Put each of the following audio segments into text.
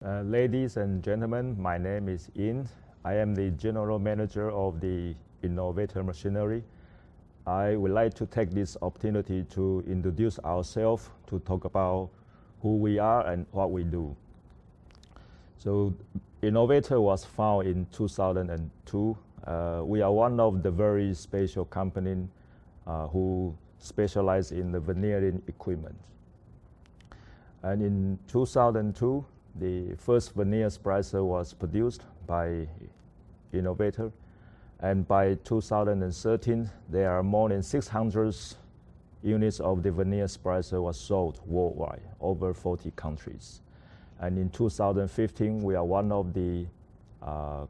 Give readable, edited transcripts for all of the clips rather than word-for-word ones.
Ladies and gentlemen, my name is In. I am the General Manager of the Innovator Machinery. I would like to take this opportunity to introduce ourselves, to talk about who we are and what we do. So Innovator was founded in 2002. We are one of the very special companies who specialize in the veneering equipment. And in 2002, the first veneer splicer was produced by Innovator. And by 2013, there are more than 600 units of the veneer splicer was sold worldwide, over 40 countries. And in 2015, we are one of the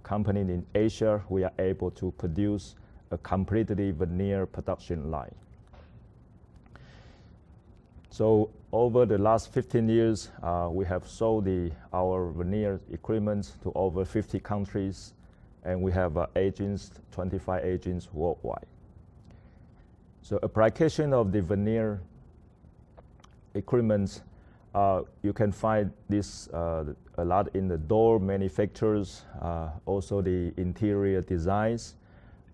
companies in Asia. We are able to produce a completely veneer production line. So over the last 15 years, we have sold our veneer equipment to over 50 countries, and we have 25 agents worldwide. So application of the veneer equipment, you can find this a lot in the door manufacturers, also the interior designs.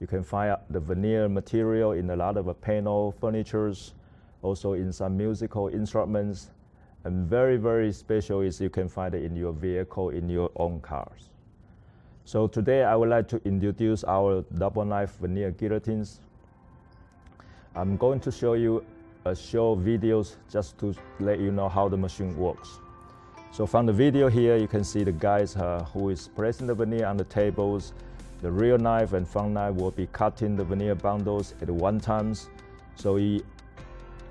You can find the veneer material in a lot of panel furnitures, also in some musical instruments, and very, very special is you can find it in your vehicle, in your own cars. So today I would like to introduce our double knife veneer guillotines. I'm going to show you a short videos just to let you know how the machine works. So from the video here, you can see the guys who is pressing the veneer on the tables. The rear knife and front knife will be cutting the veneer bundles at one time, so he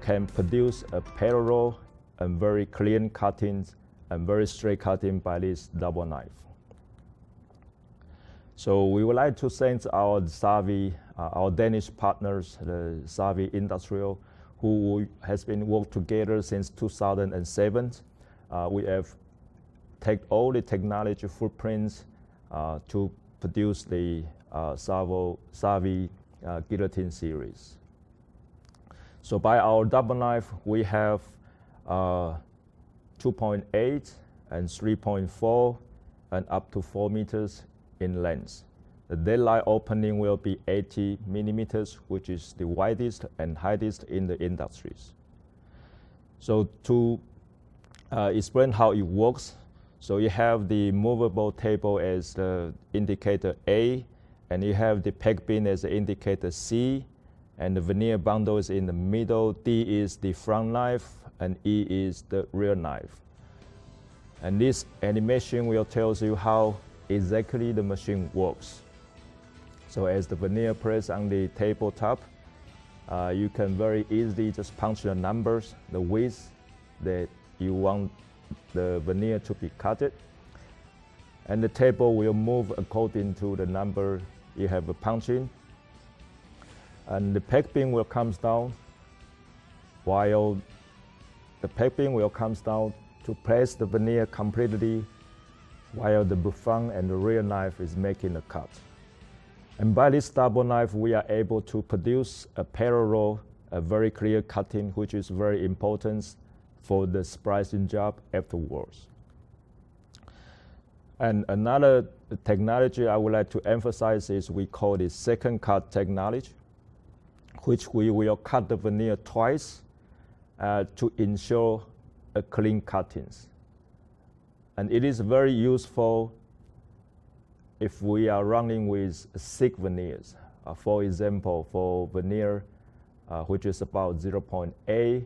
can produce a parallel and very clean cuttings and very straight cutting by this double knife. So we would like to thank our our Danish partners, the Savvy Industrial, who has been worked together since 2007. We have taken all the technology footprints to produce the Savvy Guillotine series. So by our double knife, we have 2.8 and 3.4 and up to 4 meters in length. The deadline opening will be 80 millimeters, which is the widest and highest in the industries. So to explain how it works, so you have the movable table as the indicator A, and you have the peg pin as the indicator C, and the veneer bundle is in the middle. D is the front knife, and E is the rear knife. And this animation will tell you how exactly the machine works. So as the veneer press on the tabletop, you can very easily just punch the numbers, the width that you want the veneer to be cutted. And the table will move according to the number you have a punch in. And the peg pin will come down, while the peg pin will come down to press the veneer completely, while the front and the rear knife is making a cut. And by this double knife, we are able to produce a parallel, a very clear cutting, which is very important for the splicing job afterwards. And another technology I would like to emphasize is we call it second cut technology, which we will cut the veneer twice to ensure a clean cuttings. And it is very useful if we are running with thick veneers. For example, for veneer which is about 0.8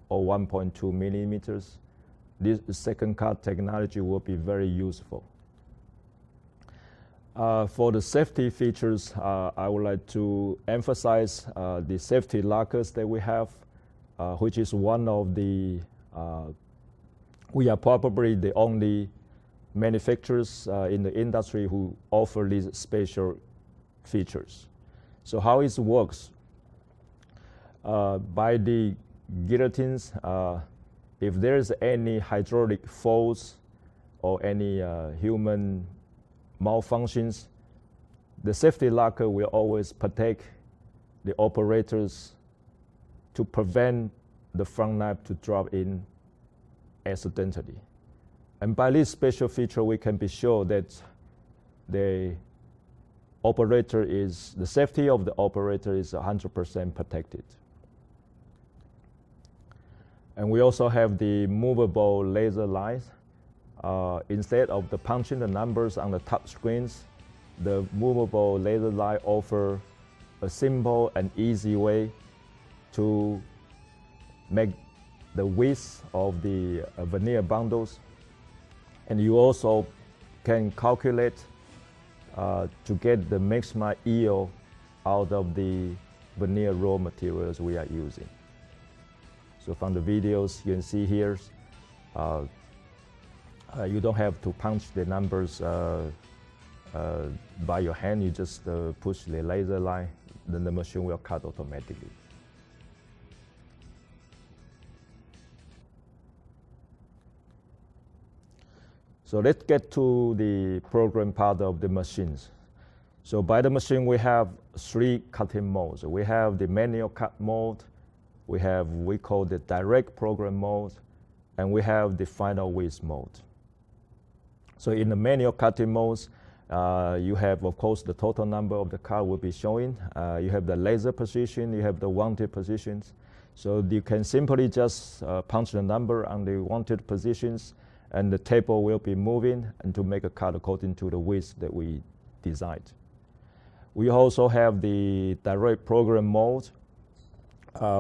or 1.2 millimeters, this second cut technology will be very useful. For the safety features, I would like to emphasize the safety lockers that we have, which is one of the, we are probably the only manufacturers in the industry who offer these special features. So how it works, by the guillotines, if there is any hydraulic faults or any human malfunctions, the safety locker will always protect the operators to prevent the front knife to drop in accidentally. And by this special feature, we can be sure that the safety of the operator is 100% protected. And we also have the movable laser lines. Instead of punching the numbers on the top screens, the movable laser line offers a simple and easy way to make the width of the veneer bundles. And you also can calculate to get the maximum yield out of the veneer raw materials we are using. So from the videos you can see here, you don't have to punch the numbers by your hand. You just push the laser line, then the machine will cut automatically. So let's get to the program part of the machines. So by the machine, we have 3 cutting modes. We have the manual cut mode, we call the direct program mode, and we have the final width mode. So in the manual cutting modes, you have, of course, the total number of the cut will be showing. You have the laser position, you have the wanted positions. So you can simply just punch the number on the wanted positions, and the table will be moving and to make a cut according to the width that we designed. We also have the direct program mode,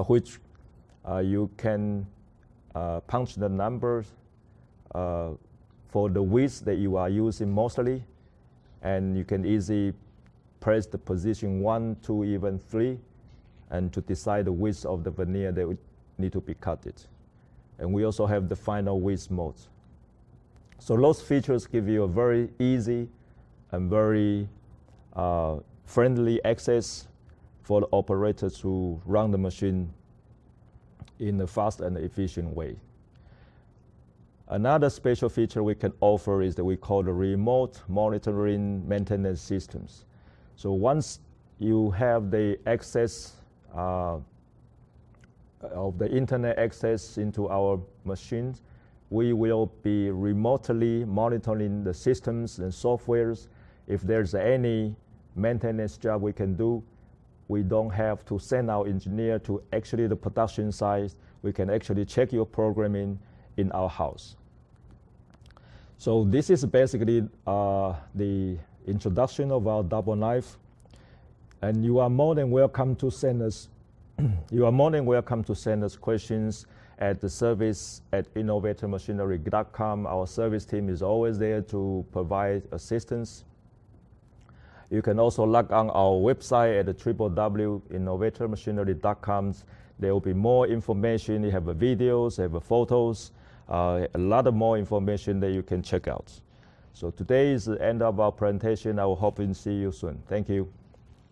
which you can punch the numbers for the width that you are using mostly, and you can easily press the position 1, 2, even 3, and to decide the width of the veneer that would need to be cutted. And we also have the final width mode. So those features give you a very easy and very friendly access for the operator to run the machine in a fast and efficient way. Another special feature we can offer is that we call the remote monitoring maintenance systems. So once you have the access of the internet access into our machines, we will be remotely monitoring the systems and softwares. If there's any maintenance job we can do, we don't have to send our engineer to actually the production site. We can actually check your programming in our house. So this is basically the introduction of our double knife. And you are more than welcome to send us questions at the service at innovatormachinery.com. Our service team is always there to provide assistance. You can also log on our website at www.innovatormachinery.com. There will be more information. You have videos, you have photos, a lot of more information that you can check out. So today is the end of our presentation. I will hope to see you soon. Thank you.